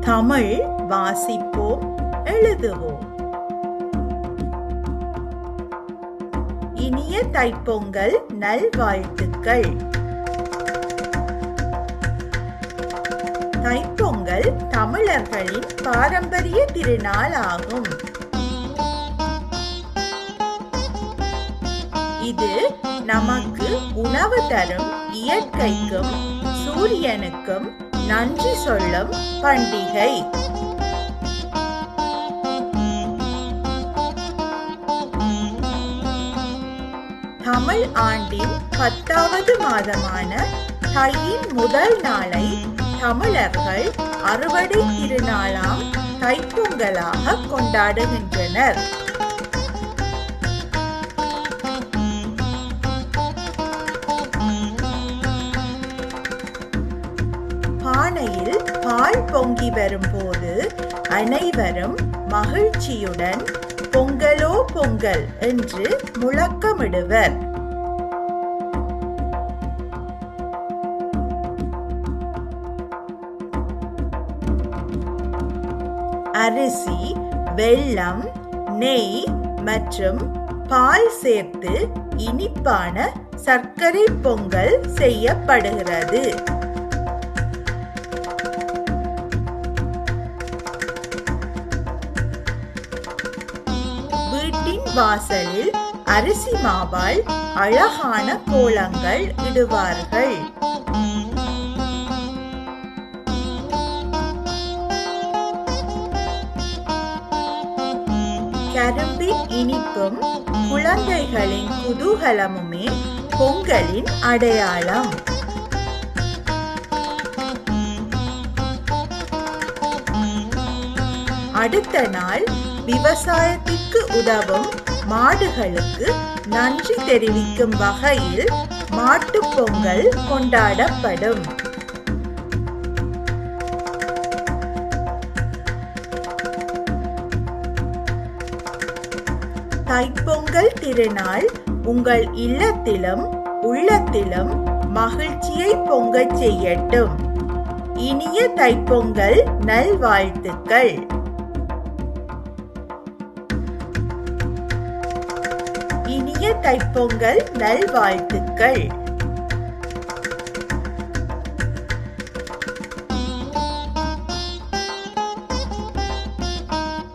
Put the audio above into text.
தமிழ் வாசிப்போம், எழுதுவோம். இனிய தைப்பொங்கல் நல்வாழ்த்துக்கள். தைப்பொங்கல் தமிழர்களின் பாரம்பரிய திருநாள் ஆகும். இது நமக்கு உணவு தரும் இயற்கைக்கும் சூரியனுக்கும் நன்றி சொல்லும் பண்டிகை. தமிழ் ஆண்டின் 10வது மாதமான தையின் முதல் நாளை தமிழர்கள் அறுவடை திருநாளாம் தைப்பொங்கலாக கொண்டாடுகின்றனர். பானையில் பால் பொங்கி வரும்போது அனைவரும் மகிழ்ச்சியுடன் பொங்கலோ பொங்கல் என்று முழக்கமிடுவர். அரிசி, வெல்லம், நெய் மற்றும் பால் சேர்த்து இனிப்பான சர்க்கரை பொங்கல் செய்யப்படுகிறது. வீட்டின் வாசலில் அரிசி மாவால் அழகான கோலங்கள் இடுவார்கள். கரும்பின் இனிப்பும் குழந்தைகளின் குதூகலமுமே பொங்கலின் அடையாளம். அடுத்த நாள் விவசாயத்திற்கு உதவும் மாடுகளுக்கு நன்றி தெரிவிக்கும் வகையில் மாட்டுப் பொங்கல் கொண்டாடப்படும். தைப்பொங்கல் திருநாள் உங்கள் இல்லத்திலும் உள்ளத்திலும் மகிழ்ச்சியை பொங்கச் செய்யட்டும். இனிய தைப்பொங்கல் நல்வாழ்த்துக்கள். இனிய தைப்பொங்கல் நல்வாழ்த்துக்கள்.